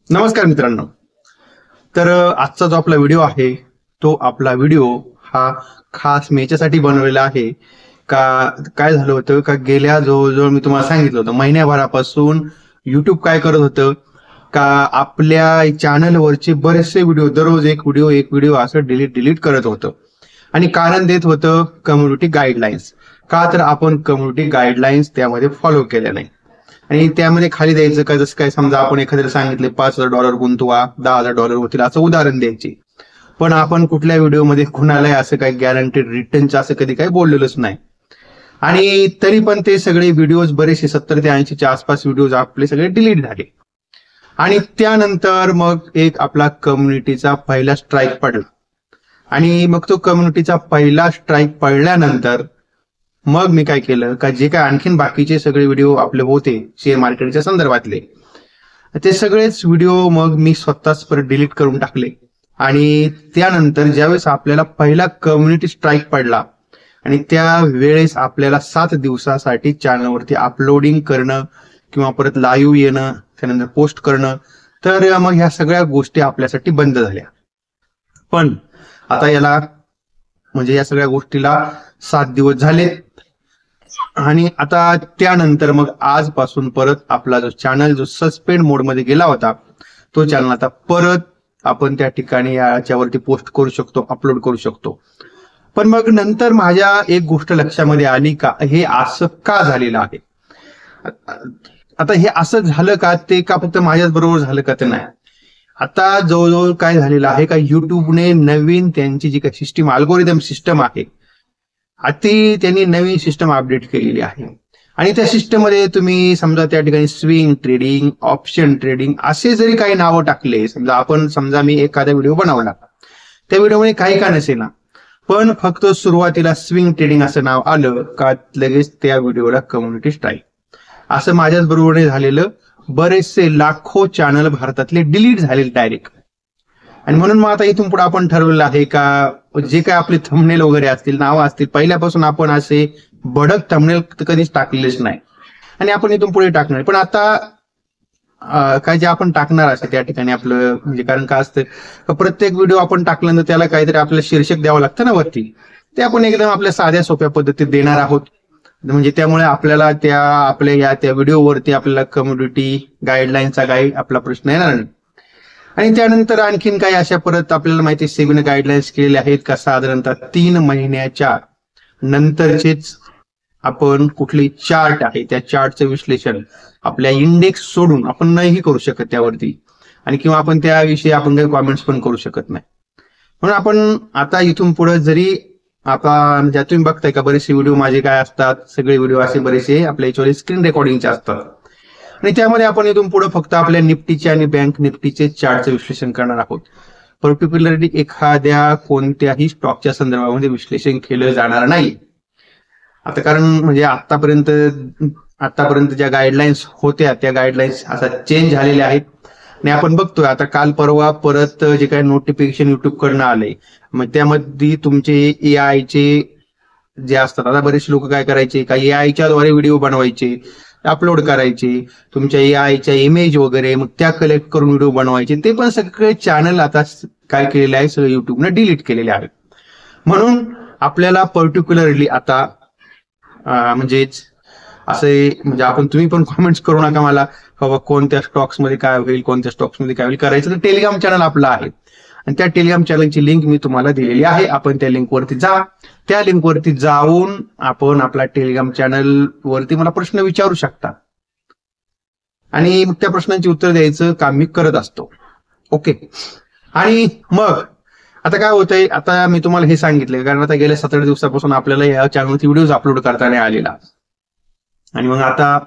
नमस्कार मित्रांनो. आजचा जो आपला व्हिडिओ आहे तो आपला व्हिडिओ हा खास मी याच्यासाठी बनवलेला आहे का काय झालं होतं का गेल्या जवळजवळ मी तुम्हाला सांगितलं होतं महिन्याभरापासून युट्यूब काय करत होतं का आपल्या चॅनलवरचे बरेचसे व्हिडिओ दररोज एक व्हिडिओ असं डिलीट करत होतं आणि कारण देत होतं कम्युनिटी गाईडलाईन्स. का तर आपण कम्युनिटी गाईडलाईन्स त्यामध्ये फॉलो केल्या नाही आणि त्यामध्ये खाली द्यायचं का जसं काय समजा आपण एखाद्याला सांगितले $5,000 गुंतवा $10,000 होतील असं उदाहरण द्यायचे. पण आपण कुठल्या व्हिडिओमध्ये कुणालाही असं काही गॅरंटेड रिटर्नचं असं कधी काही बोललेलंच नाही. आणि तरी पण ते सगळे व्हिडिओज बरेचसे 70 ते 80च्या आसपास व्हिडिओज आपले सगळे डिलीट झाले. आणि त्यानंतर मग एक आपला कम्युनिटीचा पहिला स्ट्राईक पडला आणि मग तो कम्युनिटीचा पहिला स्ट्राईक पडल्यानंतर मग मी काय केलं का जे काय आणखीन बाकीचे सगळे व्हिडिओ आपले होते शेअर मार्केटच्या संदर्भातले ते सगळेच व्हिडिओ मग मी स्वतःच परत डिलीट करून टाकले. आणि त्यानंतर ज्यावेळेस आपल्याला पहिला कम्युनिटी स्ट्राईक पडला आणि त्या वेळेस आपल्याला 7 दिवसासाठी चॅनलवरती अपलोडिंग करणं किंवा परत लाईव्ह येणं त्यानंतर पोस्ट करणं तर मग ह्या सगळ्या गोष्टी आपल्यासाठी बंद झाल्या. पण आता याला म्हणजे या सगळ्या गोष्टीला 7 दिवस झाले आणि आता त्यानंतर मग आजपासून परत आपला जो चॅनल जो सस्पेंड मोडमध्ये गेला होता तो चॅनल आता परत आपण त्या ठिकाणी याच्यावरती पोस्ट करू शकतो, अपलोड करू शकतो. पण मग नंतर माझ्या एक गोष्ट लक्षामध्ये आली का हे असं का झालेलं आहे. आता हे असं झालं का ते का फक्त माझ्याच बरोबर झालं का ते नाही. आता जवळजवळ काय झालेलं आहे का युट्यूबने नवीन त्यांची जी काही सिस्टीम अल्गोरिदम सिस्टम आहे ती त्यांनी नवीन सिस्टम अपडेट केलेली आहे आणि त्या सिस्टम मध्ये तुम्ही समजा त्या ठिकाणी स्विंग ट्रेडिंग ऑप्शन ट्रेडिंग असे जरी काही नावं टाकले समजा मी एखादा व्हिडिओ बनवला त्या व्हिडिओमध्ये काही का नसेना पण फक्त सुरुवातीला स्विंग ट्रेडिंग असं नाव आलं का लगेच त्या व्हिडिओला कम्युनिटी स्ट्राईक. असं माझ्याच बरोबरने झालेलं. बरेचसे लाखो चॅनल भारतातले डिलीट झालेले डायरेक्ट. आणि म्हणून मग आता इथून पुढे आपण ठरवलेलं आहे का जे काय आपले थंबनेल वगैरे असतील नावं असतील पहिल्यापासून आपण असे भडक थंबनेल कधीच टाकलेलेच नाही आणि आपण इथून पुढे टाकणार. पण आता काय जे आपण टाकणार असे त्या ठिकाणी आपलं म्हणजे कारण काय असतं प्रत्येक व्हिडिओ आपण टाकल्यानंतर त्याला काहीतरी आपल्याला शीर्षक द्यावं लागतं ना वरती. ते आपण एकदम आपल्या साध्या सोप्या पद्धतीत देणार आहोत. म्हणजे त्यामुळे आपल्याला त्या व्हिडिओवरती आपल्याला कम्युनिटी गाईडलाईनचा आपला प्रश्न येणार नाही. आणि त्यानंतर आणखीन काही अशा परत आपल्याला माहिती सेबीने गाईडलाईन्स केलेले आहेत का साधारणतः 3 महिन्याच्या नंतरचेच आपण कुठली चार्ट आहे त्या चार्टचं विश्लेषण आपल्या इंडेक्स सोडून आपण नाही करू शकत त्यावरती आणि किंवा आपण त्याविषयी आपण काही कॉमेंट्स पण करू शकत नाही. म्हणून आपण आता इथून पुढे जरी आता ज्या तुम्ही बघताय का बरेचसे व्हिडिओ माझे काय असतात सगळे व्हिडिओ असे बरेचसे आपल्या याच्यावर स्क्रीन रेकॉर्डिंगचे असतात आणि त्यामध्ये आपण इथून पुढे फक्त आपल्या निफ्टीचे आणि बँक निफ्टीचे चार्टचे विश्लेषण करणार आहोत. पर्टिक्युलरली एखाद्या कोणत्याही स्टॉकच्या संदर्भामध्ये विश्लेषण केलं जाणार नाही. आता कारण म्हणजे आतापर्यंत ज्या गाईडलाईन्स होत्या त्या गाईडलाईन्स आता चेंज झालेल्या आहेत आणि आपण बघतोय आता काल परवा परत जे काही नोटिफिकेशन युट्यूब कडनं आले मग त्यामध्ये तुमचे एआयचे जे असतात. आता बरेचसे लोक काय करायचे का एआयच्या द्वारे व्हिडिओ बनवायचे अपलोड करायचे तुमच्या एआयच्या इमेज वगैरे मग त्या कलेक्ट करून व्हिडिओ बनवायचे ते पण सगळे चॅनल आता काय केलेले आहे सगळे युट्यूबने डिलीट केलेले आहेत. म्हणून आपल्याला पर्टिक्युलरली आता म्हणजेच असे म्हणजे तुम्ही पण कॉमेंट्स करू नका मला बाबा कोणत्या स्टॉक्स मध्ये काय होईल कोणत्या स्टॉक्स मध्ये काय होईल करायचं तर टेलिग्राम चॅनल आपला आहे आणि त्या टेलिग्राम चॅनलची लिंक मी तुम्हाला दिलेली आहे. आपण त्या लिंकवरती जा. त्या लिंकवरती जाऊन आपण आपला टेलिग्राम चॅनल वरती मला प्रश्न विचारू शकता आणि मग त्या प्रश्नांची उत्तर द्यायचं काम मी करत असतो. ओके. आणि मग आता काय होतंय आता मी तुम्हाला हे सांगितलंय कारण आता गेल्या 17 दिवसापासून आपल्याला या चॅनलवरती व्हिडिओज अपलोड करता नाही आलेला आणि मग आता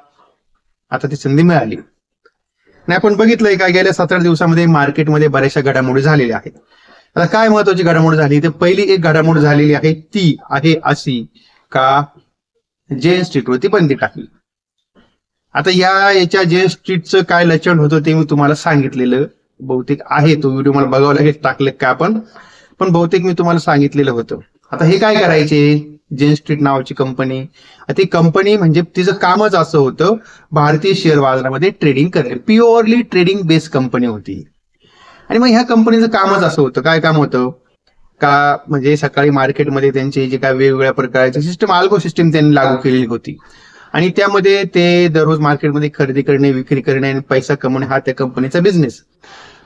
ती संधी मिळाली आणि आपण बघितलंय का गेल्या 17 दिवसामध्ये मार्केटमध्ये बऱ्याचशा घडामोडी झालेल्या आहेत. आता काय महत्वाची घडामोड झाली तर पहिली एक घडामोड झालेली आहे ती आहे अशी का जेन स्ट्रीटवरती बंदी टाकली. आता याच्या जेन स्ट्रीटचं काय लक्षण होतं ते मी तुम्हाला सांगितलेलं बहुतेक आहे तो व्हिडिओ मला बघावं लागेल टाकले का आपण पण बहुतेक मी तुम्हाला सांगितलेलं होतं. आता हे काय करायचे जेन स्ट्रीट नावाची कंपनी. ती कंपनी म्हणजे तिचं कामच असं होतं भारतीय शेअर बाजारामध्ये ट्रेडिंग करणे, प्युअरली ट्रेडिंग बेस्ड कंपनी होती. आणि मग ह्या कंपनीचं कामच असं होतं. काय काम होतं का म्हणजे सकाळी मार्केटमध्ये त्यांचे जे काय वेगवेगळ्या प्रकारचे सिस्टम, अल्गो सिस्टम त्यांनी लागू केलेली होती आणि त्यामध्ये ते दररोज मार्केटमध्ये खरेदी करणे, विक्री करणे आणि पैसा कमवणे हा त्या कंपनीचा बिझनेस.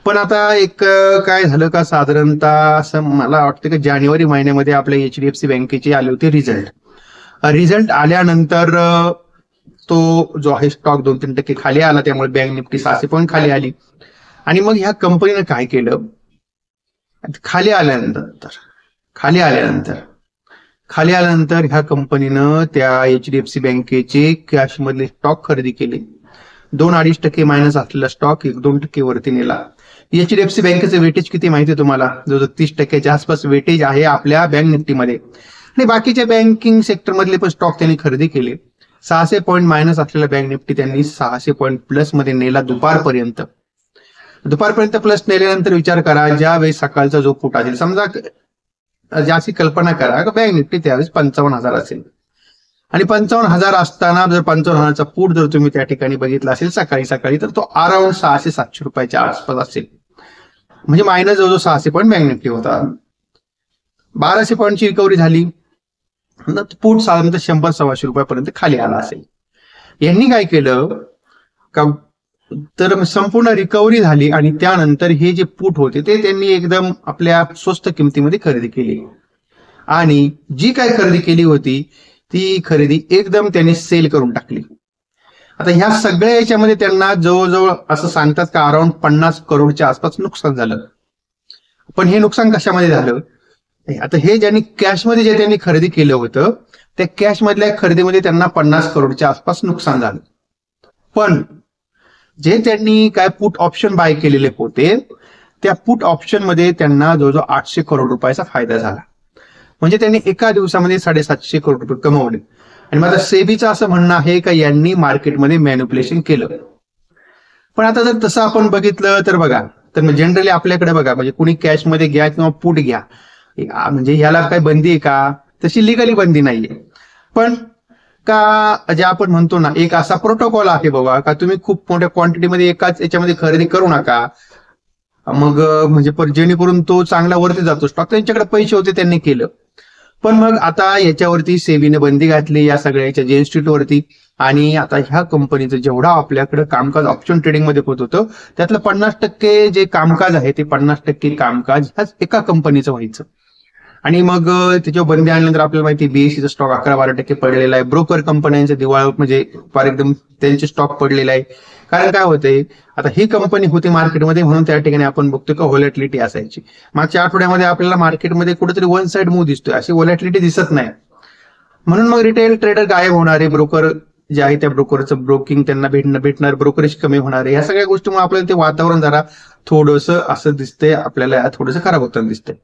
पण आता एक काय झालं का साधारणतः असं मला वाटतं की जानेवारी महिन्यामध्ये आपल्या HDFC बँकेचे आले होते रिझल्ट आल्यानंतर तो जो आहे स्टॉक 2-3% खाली आला, त्यामुळे बँक निफ्टी 600 पॉईंट खाली आली. आणि मग ह्या कंपनीनं काय केलं, खाली आल्यानंतर ह्या कंपनीनं त्या HDFC बँकेचे कॅश मधले स्टॉक खरेदी केले. 2-2.5% मायनस असलेला स्टॉक 1-2% वरती नेला. HDFC बँकेचं वेटेज किती माहिती तुम्हाला, जो 30%च्या आसपास वेटेज आहे आपल्या बँक निफ्टीमध्ये. आणि बाकीच्या बँकिंग सेक्टर मधले पण स्टॉक त्यांनी खरेदी केले. 600 पॉईंट मायनस असलेला बँक निफ्टी त्यांनी 600 पॉईंट प्लस मध्ये नेला दुपारपर्यंत प्लस नेल्यानंतर विचार करा, ज्यावेळी सकाळचा जो पुट असेल, समजा अशी कल्पना करा की बँक निफ्टी त्यावेळेस 55,000 असेल आणि 55,000 असताना जर 55,000चा पुट जर तुम्ही त्या ठिकाणी बघितला असेल सकाळी तर तो अराउंड 600-700 रुपयाच्या आसपास असेल. म्हणजे मायनस जवळजवळ 600 पॉईंट बँक निफ्टी होता. 1200 पॉईंटची रिकव्हरी झाली, पुट साधारणतः 100-125 रुपयापर्यंत खाली आला असेल. यांनी काय केलं का, तर संपूर्ण रिकव्हरी झाली आणि त्यानंतर हे जे पुट होते ते त्यांनी एकदम आपल्या स्वस्त किमतीमध्ये खरेदी केली आणि जी काय खरेदी केली होती ती खरेदी एकदम त्यांनी सेल करून टाकली. आता ह्या सगळ्या याच्यामध्ये त्यांना जवळजवळ असं सांगतात का अराउंड 50 करोडच्या आसपास नुकसान झालं. पण हे नुकसान कशामध्ये झालं, आता हे ज्यांनी कॅशमध्ये जे त्यांनी खरेदी केलं होतं त्या कॅश मधल्या खरेदीमध्ये त्यांना 50 करोडच्या आसपास नुकसान झालं. पण जे त्यांनी काय पुट ऑप्शन बाय केलेले होते त्या पुट ऑप्शन मध्ये त्यांना जवळजवळ 800 करोड रुपयाचा फायदा झाला. म्हणजे त्यांनी एका दिवसामध्ये 750 करोड रुपये कमवले. आणि माझं सेबीचं असं म्हणणं आहे का यांनी मार्केटमध्ये मॅन्युप्युलेशन केलं. पण आता जर तसं आपण बघितलं तर बघा, तर जनरली आपल्याकडे बघा म्हणजे कुणी कॅशमध्ये घ्या किंवा पुट घ्या, म्हणजे ह्याला काही बंदी आहे का, तशी लिगली बंदी नाहीये. पण का जे आपण म्हणतो ना एक असा प्रोटोकॉल आहे बाबा का तुम्ही खूप मोठ्या क्वांटिटीमध्ये एकाच याच्यामध्ये खरेदी करू नका, मग म्हणजे जेणेकरून तो चांगला वरती जातो स्टॉक. त्यांच्याकडे पैसे होते त्यांनी केलं. पण मग आता याच्यावरती सेबीने बंदी घातली या सगळ्याच्या जेन स्ट्रीट वरती. आणि आता ह्या कंपनीचं जेवढा आपल्याकडे कामकाज ऑप्शन ट्रेडिंग मध्ये होत होतं त्यातलं 50% जे कामकाज आहे ते 50% कामकाज ह्याच एका कंपनीचं व्हायचं. आणि मग त्याच्यावर बंदी आणल्यानंतर आपल्याला माहिती BSEचा स्टॉक 11-12% पडलेला आहे. ब्रोकर कंपन्यांचे दिवाळ म्हणजे फार एकदम त्यांचे स्टॉक पडलेला आहे. कारण काय होतंय, आता ही कंपनी होती मार्केटमध्ये म्हणून त्या ठिकाणी आपण बघतो का व्हॉलॅटिलिटी असायची. मागच्या आठवड्यामध्ये आपल्याला मार्केटमध्ये कुठेतरी वन साइड मूव्ह दिसतोय, अशी व्हॉलॅटिलिटी दिसत नाही. म्हणून मग रिटेल ट्रेडर गायब होणारे, ब्रोकर जे आहे त्या ब्रोकरचं ब्रोकिंग त्यांना भेटणार ब्रोकरेज कमी होणार आहे. या सगळ्या गोष्टीमुळे आपल्याला ते वातावरण जरा थोडंसं असं दिसतंय, आपल्याला थोडंसं खराब होताना दिसतंय.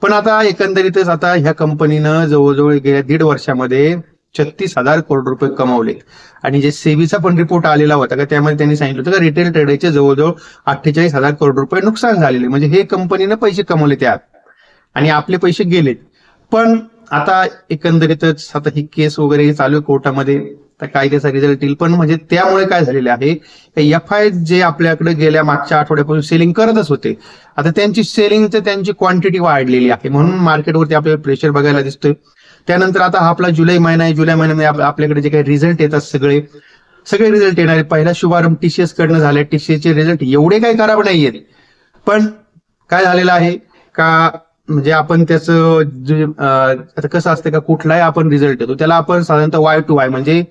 पण आता एकंदरीतच आता ह्या कंपनीनं जवळजवळ गेल्या 1.5 वर्षामध्ये 36,000 करोड रुपये कमावले. आणि जे सेबीचा पण रिपोर्ट आलेला होता का त्यामध्ये त्यांनी सांगितलं होतं का रिटेल ट्रेडरचे जवळजवळ 48,000 करोड रुपये नुकसान झालेले. म्हणजे हे कंपनीनं पैसे कमवले त्यात आणि आपले पैसे गेलेत. पण आता एकंदरीतच आता ही केस वगैरे चालू आहे कोर्टामध्ये, तर काय त्याचा रिझल्ट येईल. पण म्हणजे त्यामुळे काय झालेले आहे, FI जे आपल्याकडे गेल्या मागच्या आठवड्यापासून सेलिंग करतच होते, आता त्यांची सेलिंगचं त्यांची क्वांटिटी वाढलेली आहे म्हणून मार्केटवरती आपल्याला प्रेशर बघायला दिसतोय. त्यानंतर आता हा आपला जुलै महिना आहे, जुलै महिन्यामध्ये आपल्याकडे जे काही रिझल्ट येतात सगळे रिझल्ट येणार आहेत. पहिला शुभारंभ TCS कडनं झालाय. TCSचे रिझल्ट एवढे काही खराब नाहीयेत, पण काय झालेलं आहे का म्हणजे आपण त्याचं जे आता कसं असतं का कुठलाही आपण रिझल्ट येतो त्याला आपण साधारणतः Y to Y म्हणजे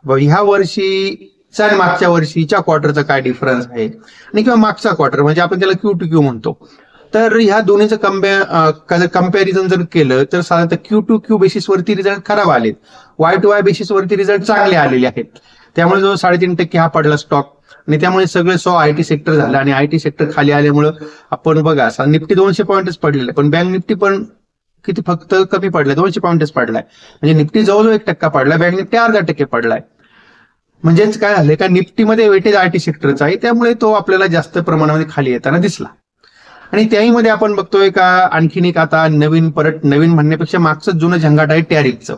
ह्या वर्षीचा आणि मागच्या वर्षीच्या क्वार्टरचा काय डिफरन्स आहे आणि किंवा मागचा क्वार्टर म्हणजे आपण त्याला Q to Q म्हणतो. तर ह्या दोन्हीचं कम्पॅरिझन जर केलं तर साधारणतः Q to Q बेसिसवरती रिझल्ट खराब आलेत, Y to Y बेसिसवरती रिझल्ट चांगले आलेले आहेत. त्यामुळे जो 3.5% हा पडला स्टॉक आणि त्यामुळे सगळे IT सेक्टर झालं आणि IT सेक्टर खाली आल्यामुळं आपण बघा निफ्टी 200 पॉईंटच पडलेले, पण बँक निफ्टी पण किती फक्त कमी पडलाय, 200 पॉईंटच पडलाय. म्हणजे निफ्टी जवळजवळ 1% पडलाय, बँक निफ्टी 0.5% पडलाय. म्हणजेच काय झालंय का निफ्टीमध्ये वेटेज IT सेक्टरचा आहे त्यामुळे तो आपल्याला जास्त प्रमाणामध्ये खाली येताना दिसला. आणि त्याही मध्ये आपण बघतोय का आणखीन एक आता नवीन म्हणण्यापेक्षा मागचं जुनं झंगाट आहे टॅरिफचं.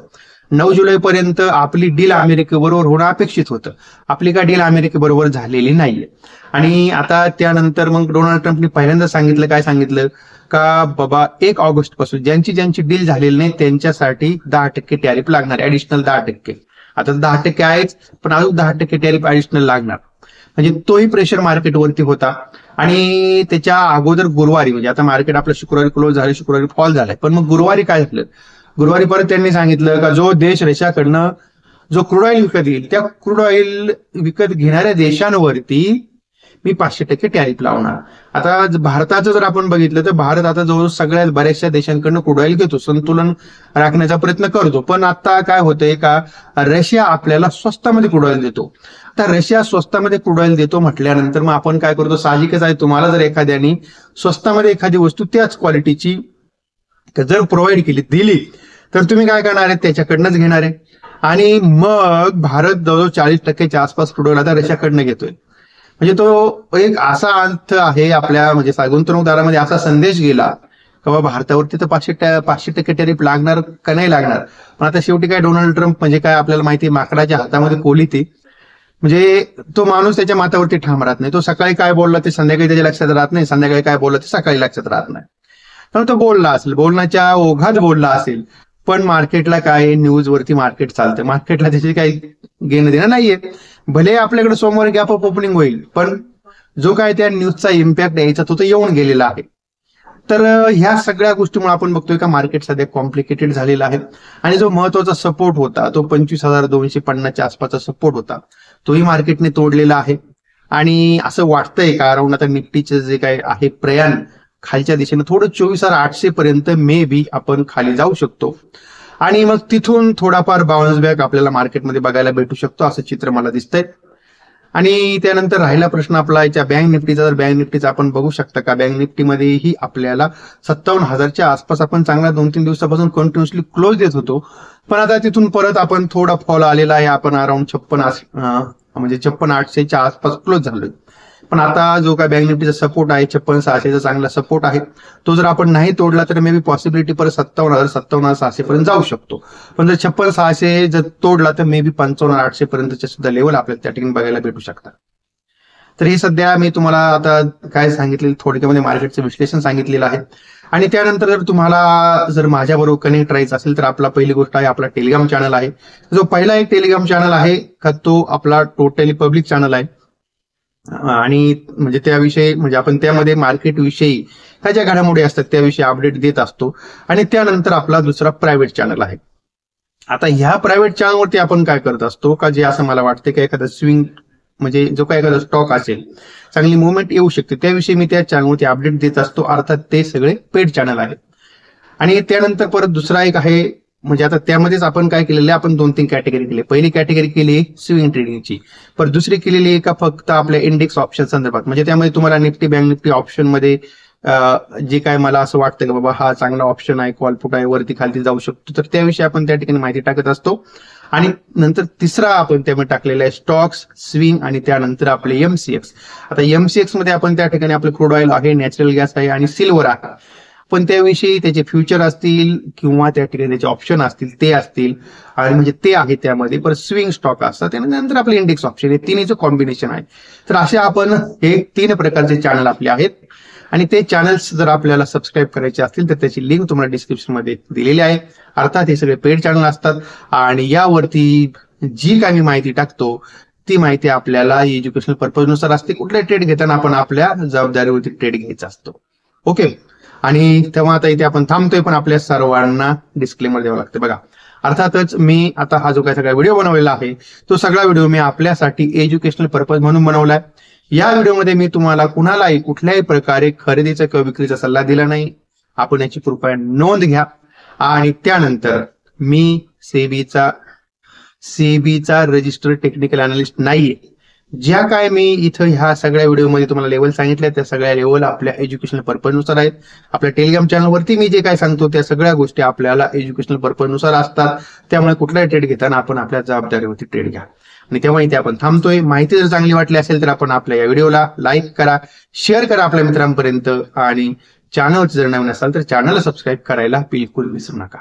9 जुलैपर्यंत आपली डील अमेरिकेबरोबर होणं अपेक्षित होतं. आपली काय डील अमेरिकेबरोबर झालेली नाहीये. आणि आता त्यानंतर मग डोनाल्ड ट्रम्पनी पहिल्यांदा काय सांगितलं का बाबा 1 ऑगस्ट पासून ज्यांची डील झालेली नाही त्यांच्यासाठी 10% टॅरिफ लागणार, ऍडिशनल 10%. आता 10% आहेच, पण अजून 10% टॅरिफ ऍडिशनल लागणार. म्हणजे तोही प्रेशर मार्केटवरती होता. आणि त्याच्या अगोदर गुरुवारी, म्हणजे आता मार्केट आपलं शुक्रवारी क्लोज झालं, शुक्रवारी फॉल झालाय, पण मग गुरुवारी काय झालं, गुरुवारी परत त्यांनी सांगितलं का जो देश रशियाकडनं जो क्रूड ऑइल विकत घेईल त्या क्रूड ऑइल विकत घेणाऱ्या देशांवरती मी 500% टॅरिफ लावणार. आता भारताचं जर आपण बघितलं तर भारत आता जवळ सगळ्यात बऱ्याचशा देशांकडनं क्रूड ऑइल घेतो, संतुलन राखण्याचा प्रयत्न करतो. पण आता काय होतंय का रशिया आपल्याला स्वस्तामध्ये क्रूड ऑइल देतो. आता रशिया स्वस्तामध्ये क्रूड ऑइल देतो म्हटल्यानंतर मग आपण काय करतो, साहजिकच आहे, तुम्हाला जर एखाद्याने स्वस्तामध्ये एखादी वस्तू त्याच क्वालिटीची जर प्रोव्हाइड दिली तर तुम्ही काय करणार आहे, त्याच्याकडनंच घेणार आहे. आणि मग भारत जवळजवळ 40%च्या आसपास क्रूड ऑइल आता रशियाकडनं घेतोय. म्हणजे तो एक असा अर्थ आहे आपल्या म्हणजे गुंतवणूकदारामध्ये असा संदेश गेला का बाबा भारतावरती तर 500% टॅरिफ लागणार का नाही लागणार. पण आता शेवटी काय डोनाल्ड ट्रम्प म्हणजे काय आपल्याला माहिती, माकडाच्या हातामध्ये कोली ते, म्हणजे तो माणूस त्याच्या मातावरती ठाम राहत नाही. तो सकाळी काय बोलला ते संध्याकाळी त्याच्या लक्षात राहत नाही, संध्याकाळी काय बोलला ते सकाळी लक्षात राहत नाही. तर तो बोलला असेल, बोलण्याच्या ओघात बोलला असेल, पण मार्केटला काय न्यूजवरती मार्केट चालतं, मार्केटला त्याची काही घेणं देणं नाहीये. भले आपल्याकडे सोमवारी गॅप अप ओपनिंग होईल, पण जो काय त्या न्यूजचा इम्पॅक्ट यायचा तो येऊन गेलेला आहे. तर ह्या सगळ्या गोष्टीमुळे आपण बघतोय का मार्केट सध्या कॉम्प्लिकेटेड झालेला आहे. आणि जो महत्वाचा सपोर्ट होता तो 25,250च्या आसपासचा सपोर्ट होता, तोही मार्केटने तोडलेला आहे. आणि असं वाटतंय का अराउंड आता निफ्टीचं जे काय आहे प्रयाण खालच्या दिशेने थोडं 24,800 पर्यंत मे बी आपण खाली जाऊ शकतो. आणि मग तिथून थोडाफार बाउन्स बॅक आपल्याला मार्केटमध्ये बघायला भेटू शकतो असं चित्र मला दिसतंय. आणि त्यानंतर राहिला प्रश्न आपला याच्या बँक निफ्टीचा. तर बँक निफ्टीचा आपण बघू शकता का बँक निफ्टीमध्येही आपल्याला 57,000च्या आसपास आपण चांगला 2-3 दिवसापासून कंटिन्युअसली क्लोज देत होतो. पण आता तिथून परत आपण थोडा फॉल आलेला आहे. आपण अराउंड 56,800च्या आसपास क्लोज झालोय. पण आता जो काय बँक निफ्टीचा सपोर्ट आहे 56,600चा चांगला सपोर्ट आहे, तो जर आपण नाही तोडला तर मे बी पॉसिबिलिटी परत 57,600 पर्यंत जाऊ शकतो. पण जर 56,600 जर तोडला तर मे बी 55,800 पर्यंतचे सुद्धा लेवल आपल्याला त्या ठिकाणी बघायला भेटू शकतात. तर हे सध्या मी तुम्हाला आता काय सांगितलेलं थोडक्यामध्ये मार्केटचं विश्लेषण सांगितलेलं आहे. आणि त्यानंतर जर तुम्हाला जर माझ्याबरोबर कनेक्ट राहायचं असेल तर आपला पहिली गोष्ट आहे आपला टेलिग्राम चॅनल आहे. जो पहिला एक टेलिग्राम चॅनल आहे का तो आपला टोटली पब्लिक चॅनल आहे. आणि म्हणजे त्याविषयी म्हणजे आपण त्यामध्ये मार्केट विषयी ह्या ज्या घडामोडी असतात त्याविषयी अपडेट देत असतो. आणि त्यानंतर आपला दुसरा प्रायव्हेट चॅनल आहे. आता ह्या प्रायव्हेट चॅनलवरती आपण काय करत असतो का जे असं मला वाटतं की एखादा स्विंग म्हणजे जो काय एखादा स्टॉक असेल चांगली मुवमेंट येऊ शकते त्याविषयी मी त्या चॅनलवरती अपडेट देत असतो. अर्थात ते सगळे पेड चॅनल आहेत. आणि त्यानंतर परत दुसरा एक आहे म्हणजे आता त्यामध्येच आपण काय केलेलं आहे, आपण 2-3 कॅटेगरी केली. पहिली कॅटेगरी केली स्विंग ट्रेडिंगची, पण दुसरी केलेली आहे का फक्त आपल्या इंडेक्स ऑप्शन संदर्भात. म्हणजे त्यामध्ये तुम्हाला निफ्टी बँक निफ्टी ऑप्शन मध्ये जे काय मला असं वाटतं की बाबा हा चांगला ऑप्शन आहे, कॉल पुट आहे, वरती खालती जाऊ शकतो, तर त्याविषयी आपण त्या ठिकाणी माहिती टाकत असतो. आणि नंतर तिसरा आपण त्यामध्ये टाकलेला आहे स्टॉक्स, स्विंग आणि त्यानंतर आपले एमसीएक्स. आता एमसीएक्स मध्ये आपण त्या ठिकाणी आपलं क्रूड ऑइल आहे, नॅचरल गॅस आहे आणि सिल्वर आहे. पण त्याविषयी त्याचे फ्युचर असतील किंवा त्या ठिकाणी त्याचे ऑप्शन असतील ते असतील आणि म्हणजे ते आहे त्यामध्ये. परत स्विंग स्टॉक असतात त्यानंतर आपले इंडेक्स ऑप्शन हे तिन्हीचं कॉम्बिनेशन आहे. तर असे आपण हे 3 प्रकारचे चॅनल आपले आहेत. आणि ते चॅनल्स जर आपल्याला सबस्क्राईब करायचे असतील तर त्याची लिंक तुम्हाला डिस्क्रिप्शन मध्ये दिलेली आहे. अर्थात हे सगळे पेड चॅनल असतात आणि यावरती जी काही माहिती टाकतो ती माहिती आपल्याला एज्युकेशनल पर्पजनुसार असते. कुठले ट्रेड घेताना आपण आपल्या जबाबदारीवरती ट्रेड घ्यायचा असतो. ओके. आणि तेव्हा आता इथे आपण थांबतोय, पण आपल्या सर्वांना डिस्क्लेमर द्यावं लागतं. बघा अर्थातच मी आता हा जो काही सगळा व्हिडिओ बनवलेला आहे तो सगळा व्हिडिओ मी आपल्यासाठी एज्युकेशनल पर्पज म्हणून बनवलाय. या व्हिडिओमध्ये मी तुम्हाला कुणालाही कुठल्याही प्रकारे खरेदीचा किंवा विक्रीचा सल्ला दिला नाही. आपण याची कृपया नोंद घ्या. आणि त्यानंतर मी सेबीचा रजिस्टर्ड टेक्निकल अनालिस्ट नाहीये. ज्या काय मी इथं ह्या सगळ्या व्हिडिओमध्ये तुम्हाला लेवल सांगितल्या त्या सगळ्या लेवल आपल्या एज्युकेशनल पर्पजनुसार आहेत. आपल्या टेलिग्राम चॅनलवरती मी जे काय सांगतो त्या सगळ्या गोष्टी आपल्याला एज्युकेशनल पर्पजनुसार असतात. त्यामुळे कुठलाही ट्रेड घेताना आपण आपल्या जबाबदारीवरती ट्रेड घ्या. आणि तेव्हा इथे आपण थांबतोय. माहिती जर चांगली वाटली असेल तर आपण आपल्या या व्हिडिओला लाईक करा, शेअर करा आपल्या मित्रांपर्यंत, आणि चॅनलवर जर नवीन असाल तर चॅनलला सबस्क्राईब करायला बिलकुल विसरू नका.